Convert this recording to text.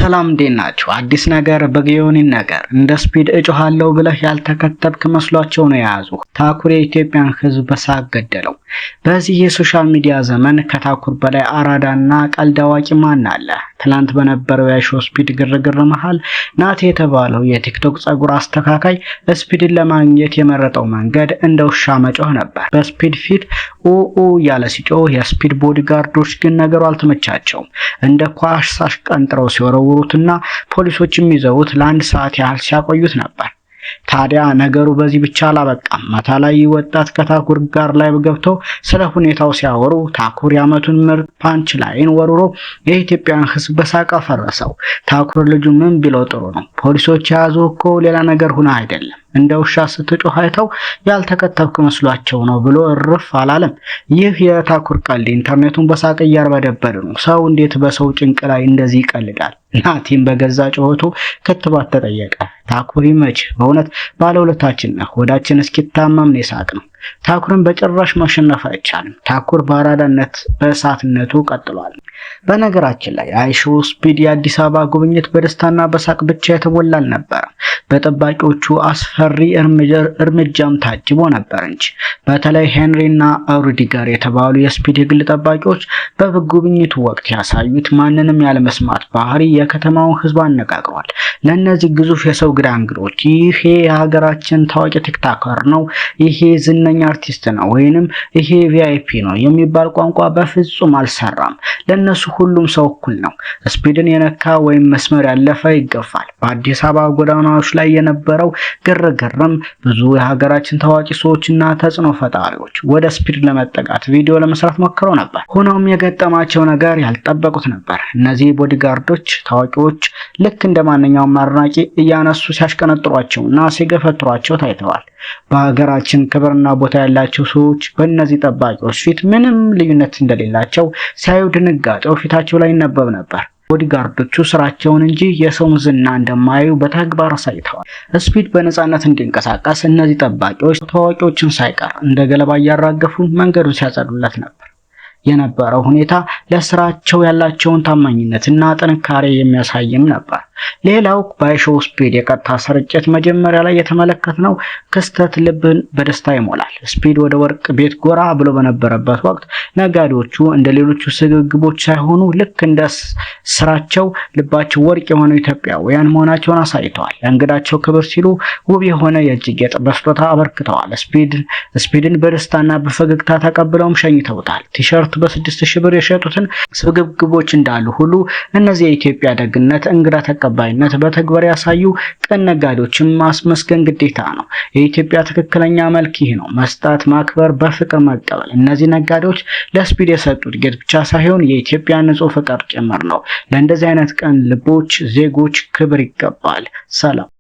ሰላም እንዴት ናችሁ? አዲስ ነገር በጊዮን ነገር እንደ ስፒድ እጮሃለሁ ብለህ ያልተከተብክ መስሏቸው ነው የያዙ። ታኩር የኢትዮጵያን ሕዝብ በሳቅ ገደለው። በዚህ የሶሻል ሚዲያ ዘመን ከታኩር በላይ አራዳና ቀልድ አዋቂ ማን አለ? ትላንት በነበረው የሾው ስፒድ ግርግር መሃል ናት የተባለው የቲክቶክ ጸጉር አስተካካይ ስፒድን ለማግኘት የመረጠው መንገድ እንደ ውሻ መጮህ ነበር። በስፒድ ፊት ኡ ያለ ሲጮህ የስፒድ ቦዲጋርዶች ግን ነገሩ አልተመቻቸውም። እንደ ኳስ አሽቀንጥረው ሲወረውሩትና ፖሊሶችም ይዘውት ለአንድ ሰዓት ያህል ሲያቆዩት ነበር። ታዲያ ነገሩ በዚህ ብቻ አላበቃም። ማታ ላይ ወጣት ከታኩር ጋር ላይ ገብተው ስለ ሁኔታው ሲያወሩ ታኩር ያመቱን ምርጥ ፓንች ላይን ወርውሮ የኢትዮጵያን ሕዝብ በሳቅ አፈረሰው። ታኩር ልጁ ምን ቢለው ጥሩ ነው? ፖሊሶች የያዙ እኮ ሌላ ነገር ሆነ አይደለም እንደ ውሻ ስትጮህ አይተው ያልተከተብክ መስሏቸው ነው ብሎ እርፍ አላለም። ይህ የታኩር ቀልድ ኢንተርኔቱን በሳቅ እያርበደበደ ነው። ሰው እንዴት በሰው ጭንቅ ላይ እንደዚህ ይቀልዳል? ናቲም በገዛ ጩኸቱ ክትባት ተጠየቀ። ታኩር ይመች፣ በእውነት ባለውለታችን ነህ። ሆዳችን እስኪታመም ነው የሳቅ ነው። ታኩርን በጭራሽ ማሸነፍ አይቻልም። ታኩር በአራዳነት በእሳትነቱ ቀጥሏል። በነገራችን ላይ አይሾው ስፒድ የአዲስ አበባ ጉብኝት በደስታና በሳቅ ብቻ የተሞላ አልነበረም። በጠባቂዎቹ አስፈሪ እርምጃም ታጅቦ ነበር እንጂ። በተለይ ሄንሪና ሩዲገር የተባሉ የስፒድ የግል ጠባቂዎች በጉብኝቱ ወቅት ያሳዩት ማንንም ያለመስማት ባህሪ የከተማውን ሕዝብ አነጋግሯል። ለእነዚህ ግዙፍ የሰው ግዳንግዶች ይሄ የሀገራችን ታዋቂ ቲክቶከር ነው፣ ይሄ ዝነኛ አርቲስት ነው፣ ወይንም ይሄ ቪአይፒ ነው የሚባል ቋንቋ በፍጹም አልሰራም። ለነሱ ሁሉም ሰው እኩል ነው። ስፒድን የነካ ወይም መስመር ያለፈ ይገፋል። በአዲስ አበባ ጎዳናዎች ላይ የነበረው ግርግርም ብዙ የሀገራችን ታዋቂ ሰዎችና ተጽዕኖ ፈጣሪዎች ወደ ስፒድ ለመጠጋት ቪዲዮ ለመስራት ሞክረው ነበር። ሆኖም የገጠማቸው ነገር ያልጠበቁት ነበር። እነዚህ ቦዲጋርዶች ታዋቂዎች ልክ እንደ ማንኛውም አድናቂ እያነሱ ሲያሽቀነጥሯቸውና ሲገፈትሯቸው ታይተዋል። በሀገራችን ክብርና ቦታ ያላቸው ሰዎች በእነዚህ ጠባቂዎች ፊት ምንም ልዩነት እንደሌላቸው ሲያዩ ድንጋጤው ፊታቸው ላይ ይነበብ ነበር። ቦዲጋርዶቹ ስራቸውን እንጂ የሰውን ዝና እንደማያዩ በተግባር አሳይተዋል። ስፒድ በነፃነት እንዲንቀሳቀስ እነዚህ ጠባቂዎች ታዋቂዎችን ሳይቀር እንደ ገለባ እያራገፉ መንገዱን ሲያጸዱለት ነበር። የነበረው ሁኔታ ለስራቸው ያላቸውን ታማኝነትና ጥንካሬ የሚያሳይም ነበር። ሌላው በአይሾው ስፒድ የቀጥታ ስርጭት መጀመሪያ ላይ የተመለከትነው ክስተት ልብን በደስታ ይሞላል። ስፒድ ወደ ወርቅ ቤት ጎራ ብሎ በነበረበት ወቅት ነጋዴዎቹ እንደ ሌሎቹ ስግብግቦች ሳይሆኑ ልክ እንደ ስራቸው ልባቸው ወርቅ የሆኑ ኢትዮጵያውያን መሆናቸውን አሳይተዋል። ለእንግዳቸው ክብር ሲሉ ውብ የሆነ የእጅ ጌጥ በስጦታ አበርክተዋል። ስፒድን በደስታና በፈገግታ ተቀብለውም ሸኝተውታል። ቲሸርት በ6000 ብር የሸጡትን ስግብግቦች እንዳሉ ሁሉ እነዚህ የኢትዮጵያ ደግነት እንግዳ ተቀባይነት በተግባር ያሳዩ ቅን ነጋዴዎችን ማስመስገን ግዴታ ነው። የኢትዮጵያ ትክክለኛ መልክ ይህ ነው፣ መስጠት፣ ማክበር፣ በፍቅር መቀበል። እነዚህ ነጋዴዎች ለስፒድ የሰጡት ጌጥ ብቻ ሳይሆን የኢትዮጵያ ንጹህ ፍቅር ጭምር ነው። ለእንደዚህ አይነት ቅን ልቦች ዜጎች ክብር ይገባል። ሰላም።